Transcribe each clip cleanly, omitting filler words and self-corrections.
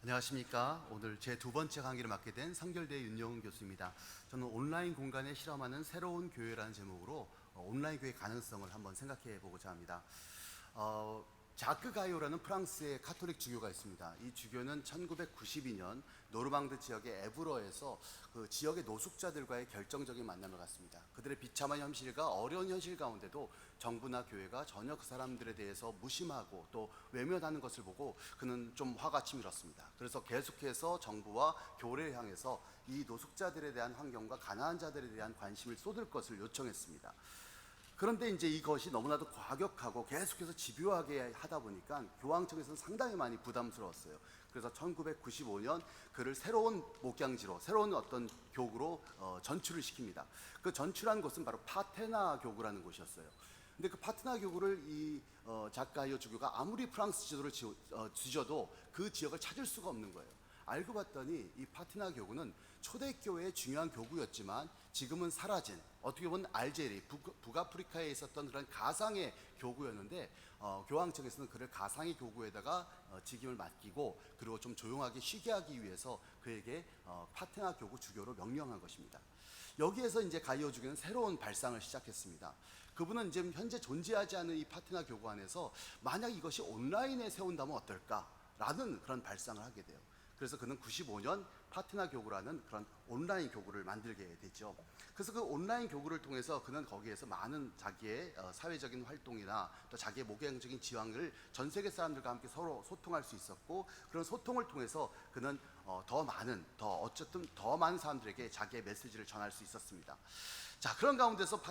안녕하십니까. 오늘 제 두 번째 강의를 맡게 된 성결대 윤영훈 교수입니다. 저는 온라인 공간에 실험하는 새로운 교회라는 제목으로 온라인 교회 가능성을 한번 생각해 보고자 합니다. 자크 가이오라는 프랑스의 카톨릭 주교가 있습니다. 이 주교는 1992년 노르망드 지역의 에브러에서 그 지역의 노숙자들과의 결정적인 만남을 갖습니다. 그들의 비참한 현실과 어려운 현실 가운데도 정부나 교회가 전혀 그 사람들에 대해서 무심하고 또 외면하는 것을 보고 그는 좀 화가 치밀었습니다. 그래서 계속해서 정부와 교회를 향해서 이 노숙자들에 대한 환경과 가난한 자들에 대한 관심을 쏟을 것을 요청했습니다. 그런데 이제 이것이 너무나도 과격하고 계속해서 집요하게 하다 보니까 교황 측에서는 상당히 많이 부담스러웠어요. 그래서 1995년 그를 새로운 목양지로, 새로운 어떤 교구로 전출을 시킵니다. 그 전출한 곳은 바로 파테나 교구라는 곳이었어요. 근데 그 파테나 교구를 이 자카이오 주교가 아무리 프랑스 지도를 뒤져도 그 지역을 찾을 수가 없는 거예요. 알고 봤더니 이 파티나 교구는 초대교회의 중요한 교구였지만 지금은 사라진, 어떻게 보면 알제리, 북아프리카에 있었던 그런 가상의 교구였는데 교황 측에서는 그를 가상의 교구에다가 직임을 맡기고 그리고 좀 조용하게 쉬게 하기 위해서 그에게 파테나 교구 주교로 명령한 것입니다. 여기에서 이제 가이오 주교는 새로운 발상을 시작했습니다. 그분은 지금 현재 존재하지 않는 이 파테나 교구 안에서 만약 이것이 온라인에 세운다면 어떨까라는 그런 발상을 하게 돼요. 그래서 그는 95년 파티나 교구라는 그런 온라인 교구를 만들게 되죠. 그래서 그 온라인 교구를 통해서 그는 거기에서 많은 자기의 사회적인 활동이나 또 자기의 목양적인 지향을 전 세계 사람들과 함께 서로 소통할 수 있었고, 그런 소통을 통해서 그는 더 많은 사람들에게 자기의 메시지를 전할 수 있었습니다. 자, 그런 가운데서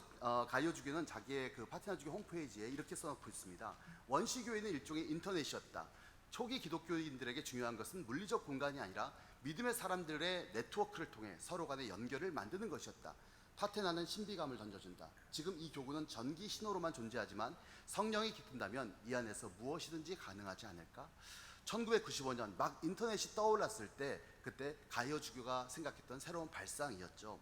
가이오 주교는 자기의 그 파티나 주교 홈페이지에 이렇게 써놓고 있습니다. 원시교회는 일종의 인터넷이었다. 초기 기독교인들에게 중요한 것은 물리적 공간이 아니라 믿음의 사람들의 네트워크를 통해 서로 간의 연결을 만드는 것이었다. 파테나는 신비감을 던져준다. 지금 이 교구는 전기 신호로만 존재하지만 성령이 깃든다면 이 안에서 무엇이든지 가능하지 않을까? 1995년 막 인터넷이 떠올랐을 때 그때 가이오 주교가 생각했던 새로운 발상이었죠.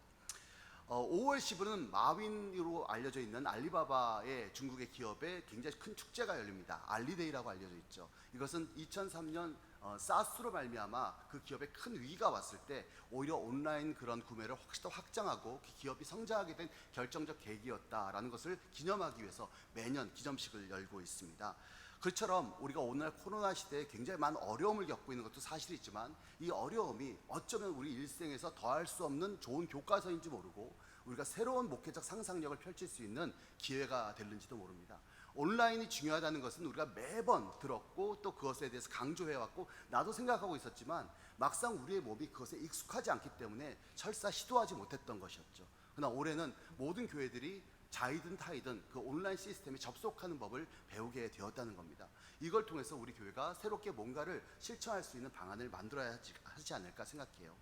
5월 10일은 마윈으로 알려져 있는 알리바바의 중국의 기업에 굉장히 큰 축제가 열립니다. 알리데이라고 알려져 있죠. 이것은 2003년 사스로 말미암아 그 기업에 큰 위기가 왔을 때 오히려 온라인 그런 구매를 훨씬 더 확장하고 그 기업이 성장하게 된 결정적 계기였다라는 것을 기념하기 위해서 매년 기념식을 열고 있습니다. 그처럼 우리가 오늘날 코로나 시대에 굉장히 많은 어려움을 겪고 있는 것도 사실이지만 이 어려움이 어쩌면 우리 일생에서 더할 수 없는 좋은 교과서인지 모르고 우리가 새로운 목회적 상상력을 펼칠 수 있는 기회가 될는지도 모릅니다. 온라인이 중요하다는 것은 우리가 매번 들었고 또 그것에 대해서 강조해왔고 나도 생각하고 있었지만 막상 우리의 몸이 그것에 익숙하지 않기 때문에 설사 시도하지 못했던 것이었죠. 그러나 올해는 모든 교회들이 자이든 타이든 그 온라인 시스템에 접속하는 법을 배우게 되었다는 겁니다. 이걸 통해서 우리 교회가 새롭게 뭔가를 실천할 수 있는 방안을 만들어야 하지 않을까 생각해요.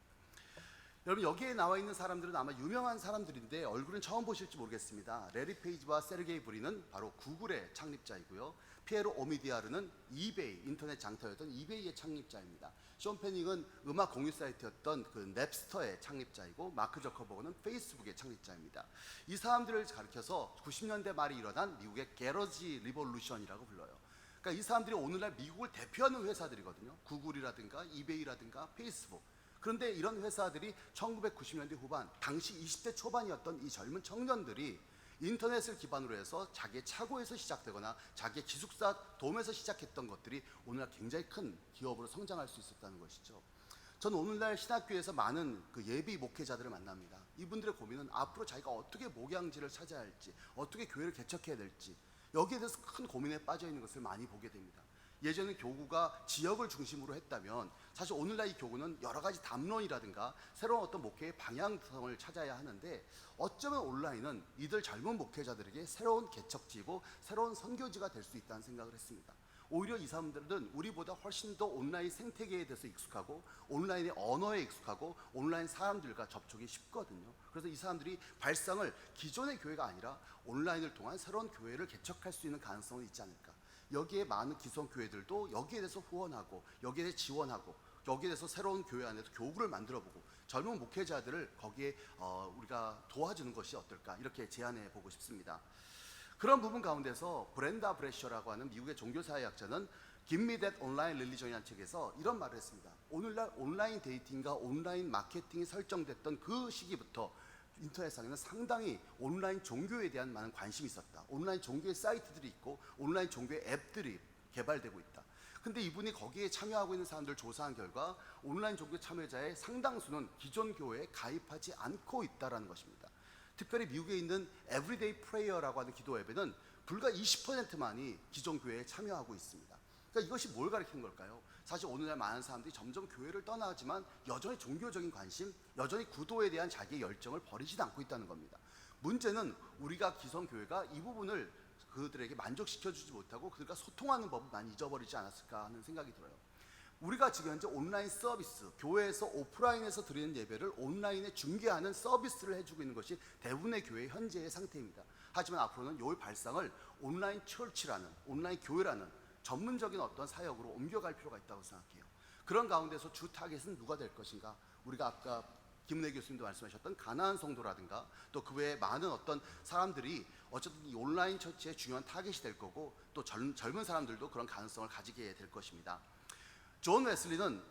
여러분, 여기에 나와 있는 사람들은 아마 유명한 사람들인데 얼굴은 처음 보실지 모르겠습니다. 레리 페이지와 세르게이 브린은 바로 구글의 창립자이고요. 피에로 오미디아르는 이베이, 인터넷 장터였던 이베이의 창립자입니다. 숀 패닝은 음악 공유 사이트였던 그 넵스터의 창립자이고, 마크 저커버그는 페이스북의 창립자입니다. 이 사람들을 가리켜서 90년대 말에 일어난 미국의 게러지 리볼루션이라고 불러요. 그러니까 이 사람들이 오늘날 미국을 대표하는 회사들이거든요. 구글이라든가 이베이라든가 페이스북. 그런데 이런 회사들이 1990년대 후반, 당시 20대 초반이었던 이 젊은 청년들이 인터넷을 기반으로 해서 자기의 차고에서 시작되거나 자기의 기숙사 돔에서 시작했던 것들이 오늘날 굉장히 큰 기업으로 성장할 수 있었다는 것이죠. 저는 오늘날 신학교에서 많은 그 예비 목회자들을 만납니다. 이분들의 고민은 앞으로 자기가 어떻게 목양지를 찾아야 할지, 어떻게 교회를 개척해야 될지, 여기에 대해서 큰 고민에 빠져 있는 것을 많이 보게 됩니다. 예전에 교구가 지역을 중심으로 했다면 사실 오늘날 이 교구는 여러 가지 담론이라든가 새로운 어떤 목회의 방향성을 찾아야 하는데, 어쩌면 온라인은 이들 젊은 목회자들에게 새로운 개척지고 새로운 선교지가 될 수 있다는 생각을 했습니다. 오히려 이 사람들은 우리보다 훨씬 더 온라인 생태계에 대해서 익숙하고 온라인의 언어에 익숙하고 온라인 사람들과 접촉이 쉽거든요. 그래서 이 사람들이 발상을 기존의 교회가 아니라 온라인을 통한 새로운 교회를 개척할 수 있는 가능성이 있지 않을까. 여기에 많은 기성 교회들도 여기에 대해서 후원하고 여기에 대해서 지원하고 여기에 대해서 새로운 교회 안에서 교구를 만들어보고 젊은 목회자들을 거기에 우리가 도와주는 것이 어떨까, 이렇게 제안해 보고 싶습니다. 그런 부분 가운데서 브렌다 브래셔라고 하는 미국의 종교사회학자는 Give Me That Online Religion이라는 책에서 이런 말을 했습니다. 오늘날 온라인 데이팅과 온라인 마케팅이 설정됐던 그 시기부터 인터넷상에는 상당히 온라인 종교에 대한 많은 관심이 있었다. 온라인 종교의 사이트들이 있고 온라인 종교의 앱들이 개발되고 있다. 근데 이분이 거기에 참여하고 있는 사람들 조사한 결과 온라인 종교 참여자의 상당수는 기존 교회에 가입하지 않고 있다는 것입니다. 특별히 미국에 있는 Everyday Prayer라고 하는 기도 앱에는 불과 20%만이 기존 교회에 참여하고 있습니다. 그러니까 이것이 뭘 가리키는 걸까요? 사실 오늘날 많은 사람들이 점점 교회를 떠나지만 여전히 종교적인 관심, 여전히 구도에 대한 자기의 열정을 버리지 않고 있다는 겁니다. 문제는 우리가 기성 교회가 이 부분을 그들에게 만족시켜주지 못하고 그들과 소통하는 법을 많이 잊어버리지 않았을까 하는 생각이 들어요. 우리가 지금 현재 온라인 서비스, 교회에서 오프라인에서 드리는 예배를 온라인에 중계하는 서비스를 해주고 있는 것이 대부분의 교회의 현재의 상태입니다. 하지만 앞으로는 이 발상을 온라인 처치라는, 온라인 교회라는 전문적인 어떤 사역으로 옮겨갈 필요가 있다고 생각해요. 그런 가운데서 주 타겟은 누가 될 것인가? 우리가 아까 김은혜 교수님도 말씀하셨던 가나안 성도라든가 또 그 외에 많은 어떤 사람들이 어쨌든 이 온라인 처치의 중요한 타겟이 될 거고 또 젊은 사람들도 그런 가능성을 가지게 될 것입니다. 존 웨슬리는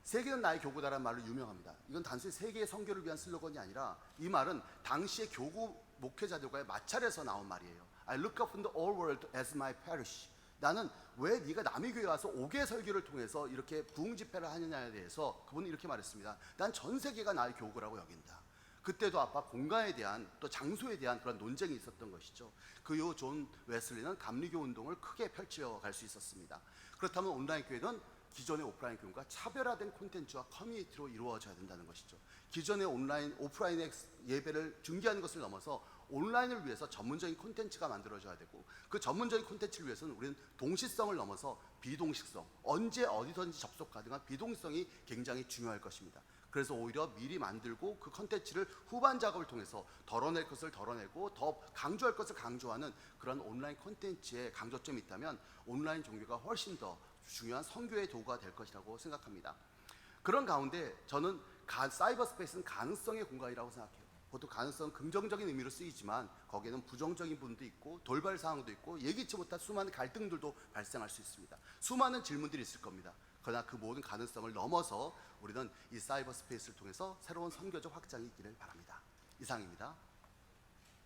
세계는 나의 교구다라는 말로 유명합니다. 이건 단순히 세계의 선교를 위한 슬로건이 아니라 이 말은 당시의 교구 목회자들과의 마찰에서 나온 말이에요. I look up in the whole world as my parish. 나는 왜 네가 남의 교회 와서 5개 설교를 통해서 이렇게 부흥 집회를 하느냐에 대해서 그분은 이렇게 말했습니다. 난 전 세계가 나의 교구라고 여긴다. 그때도 아까 공간에 대한 또 장소에 대한 그런 논쟁이 있었던 것이죠. 그 이후 존 웨슬리는 감리교 운동을 크게 펼쳐갈 수 있었습니다. 그렇다면 온라인 교회는 기존의 오프라인 교회가 차별화된 콘텐츠와 커뮤니티로 이루어져야 된다는 것이죠. 기존의 온라인, 오프라인의 예배를 중계하는 것을 넘어서 온라인을 위해서 전문적인 콘텐츠가 만들어져야 되고 그 전문적인 콘텐츠를 위해서는 우리는 동시성을 넘어서 비동식성, 언제 어디든지 접속 가능한 비동식성이 굉장히 중요할 것입니다. 그래서 오히려 미리 만들고 그 콘텐츠를 후반 작업을 통해서 덜어낼 것을 덜어내고 더 강조할 것을 강조하는 그런 온라인 콘텐츠에 강조점이 있다면 온라인 종교가 훨씬 더 중요한 선교의 도구가 될 것이라고 생각합니다. 그런 가운데 저는 사이버 스페이스는 가능성의 공간이라고 생각해요. 보통 가능성은 긍정적인 의미로 쓰이지만 거기에는 부정적인 부분도 있고 돌발 사항도 있고 예기치 못한 수많은 갈등들도 발생할 수 있습니다. 수많은 질문들이 있을 겁니다. 그러나 그 모든 가능성을 넘어서 우리는 이 사이버 스페이스를 통해서 새로운 선교적 확장이 있기를 바랍니다. 이상입니다.